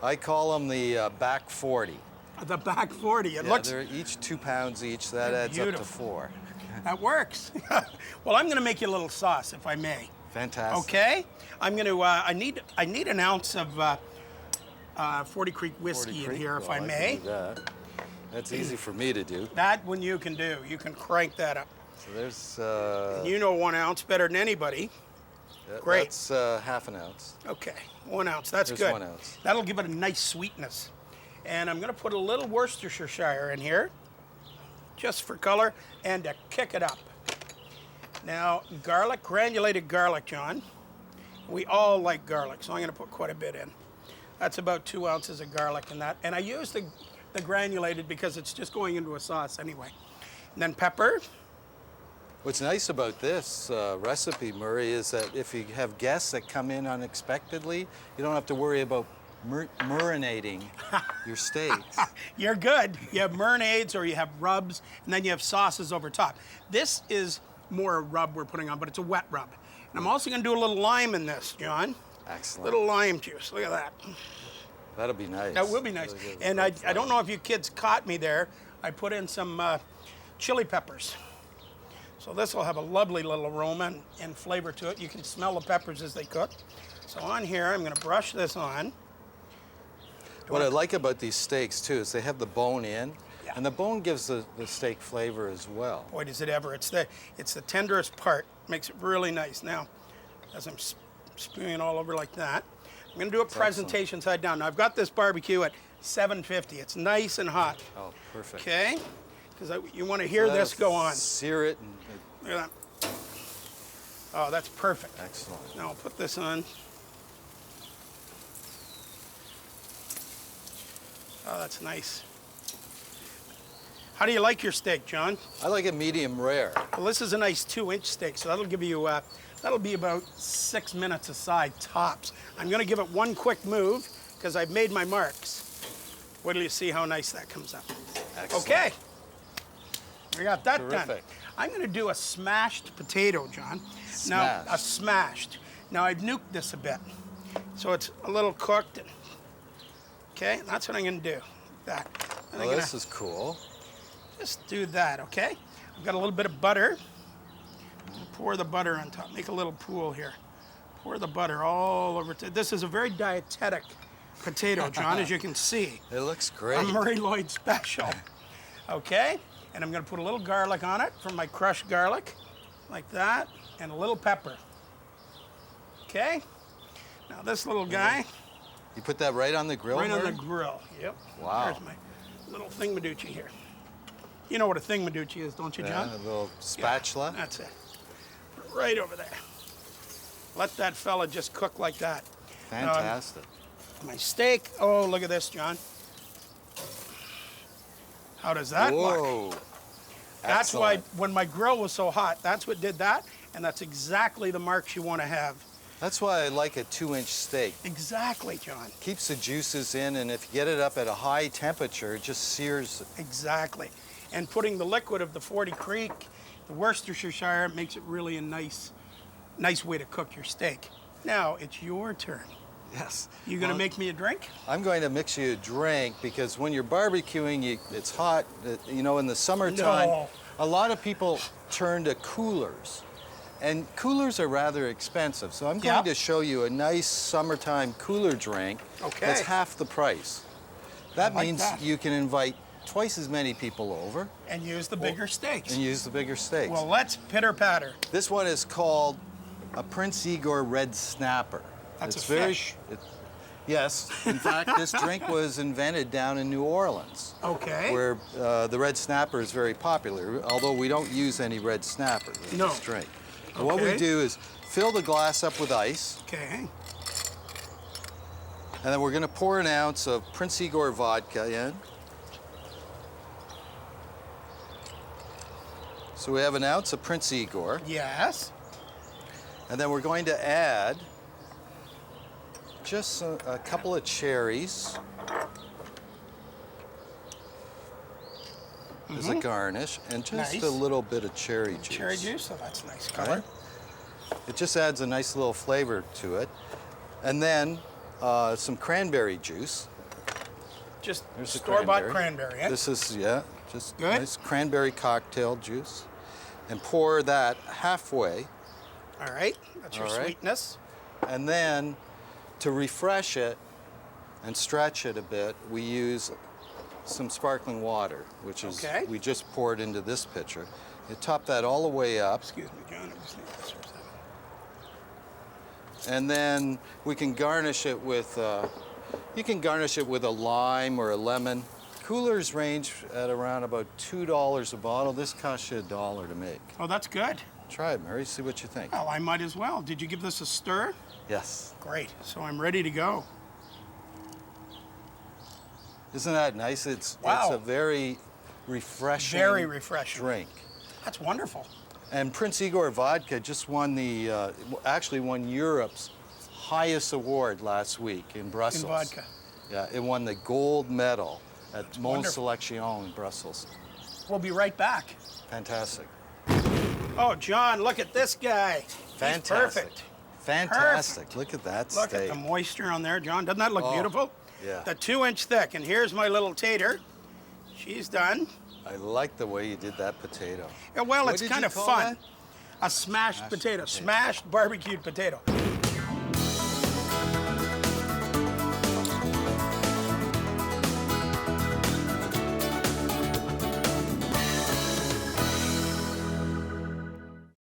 I call them the back 40. The back 40. It Yeah, looks. they're each 2 pounds each. That adds beautiful. up to 4. That works. Well, I'm going to make you a little sauce, if I may. Fantastic. Okay. I'm going to. I need an ounce of 40 Creek Whisky in here, if I may. Can do that. That's easy for me to do. That one you can do. You can crank that up. So there's. And you know 1 ounce better than anybody. Great. That's half an ounce. Okay, 1 ounce. That's There's good. 1 ounce. That'll give it a nice sweetness. And I'm going to put a little Worcestershire in here, just for color, and to kick it up. Now, garlic, granulated garlic, John. We all like garlic, so I'm going to put quite a bit in. That's about 2 ounces of garlic in that. And I use the granulated because it's just going into a sauce anyway. And then pepper. What's nice about this recipe, Murray, is that if you have guests that come in unexpectedly, you don't have to worry about marinating your steaks. You're good. You have marinades or you have rubs, and then you have sauces over top. This is more a rub we're putting on, but it's a wet rub. And I'm also going to do a little lime in this, John. Excellent. Little lime juice. Look at that. That'll be nice. That will be nice. Really And I don't know if you kids caught me there. I put in some chili peppers. So this will have a lovely little aroma and flavor to it. You can smell the peppers as they cook. So on here, I'm going to brush this on. What I like about these steaks, too, is they have the bone in, Yeah. and the bone gives the steak flavor as well. Boy, does it ever. It's the tenderest part. Makes it really nice. Now, as I'm spewing it all over like that, I'm going to do a presentation side down. Now, I've got this barbecue at 750. It's nice and hot. Oh, perfect. Okay? Because you want to hear this go on. Sear it. And Look at that. Oh, that's perfect. excellent. Now I'll put this on. Oh, that's nice. How do you like your steak, John? I like it medium rare. Well, this is a nice 2-inch steak, so that'll give you, that'll be about 6 minutes aside tops. I'm gonna give it one quick move because I've made my marks. Wait till you see how nice that comes up. Excellent. Okay, we got that done. Terrific. I'm gonna do a smashed potato, John. Now, a smashed. Now, I've nuked this a bit, so it's a little cooked. Okay, that's what I'm gonna do. That. And Well, this is cool. just do that, okay? I've got a little bit of butter. Pour the butter on top. Make a little pool here. Pour the butter all over. This is a very dietetic potato, John, as you can see. It looks great. A Murray Lloyd special. Okay? And I'm going to put a little garlic on it from my crushed garlic, like that, and a little pepper. Okay? Now this little guy. You put that right on the grill, Right on Murray? the grill, yep. Wow. There's my little thingamaducci here. You know what a thingamaducci is, don't you, John? Yeah, a little spatula. Yeah, that's it. Put it right over there. Let that fella just cook like that. Fantastic. My steak, oh, look at this, John. How does that look? Whoa. That's why Excellent. when my grill was so hot, that's what did that, and that's exactly the marks you want to have. That's why I like a 2-inch steak. Exactly, John. Keeps the juices in, and if you get it up at a high temperature, it just sears. Exactly. And putting the liquid of the 40 Creek, the Worcestershire, makes it really a nice way to cook your steak. Now, it's your turn. Yes. You gonna make me a drink? I'm going to mix you a drink because when you're barbecuing, it's hot. You know, in the summertime, No. a lot of people turn to coolers. And coolers are rather expensive. So I'm going Yeah. to show you a nice summertime cooler drink Okay. that's half the price. That like means that. you can invite twice as many people over And use the bigger steaks. and use the bigger steaks. Well, let's pitter patter. This one is called a Prince Igor Red Snapper. That's it's a very fish. Yes. In fact, this drink was invented down in New Orleans, Okay. where the red snapper is very popular, although we don't use any red snapper in No. this drink. And what we Okay. do is fill the glass up with ice, Okay. and then we're going to pour an ounce of Prince Igor vodka in. So we have an ounce of Prince Igor, Yes. and then we're going to add just a couple of cherries as a garnish, and just Nice. a little bit of cherry juice. Cherry juice, oh, that's nice All color. right. It just adds a nice little flavor to it. And then some cranberry juice. Just There's the store-bought cranberry, eh? This is, yeah, just Good. nice cranberry cocktail juice. And pour that halfway. All right, that's your All right. sweetness. And then to refresh it and stretch it a bit, we use some sparkling water, which is, Okay. we just poured into this pitcher. You top that all the way up. Excuse me, John. I just need this for a second. And then we can garnish it with, you can garnish it with a lime or a lemon. Coolers range at around about $2 a bottle. This costs you $1 to make. Oh, that's good. Try it, Murray, see what you think. Well, I might as well. Did you give this a stir? Yes. Great. So I'm ready to go. Isn't that nice? It's Wow. a very refreshing, Very refreshing. drink. That's wonderful. And Prince Igor Vodka just won the, actually won Europe's highest award last week in Brussels. In vodka. Yeah, it won the gold medal at Mon wonderful. Selection in Brussels. We'll be right back. Fantastic. Oh, John, look at this guy. He's Fantastic. perfect. Fantastic. Look at that Look steak. at the moisture on there, John. Doesn't that look Oh, beautiful? yeah. The 2-inch thick. And here's my little tater. She's done. I like the way you did that potato. Yeah, well, What it's did kind you of call fun. that? A smashed potato, potato. smashed barbecued potato.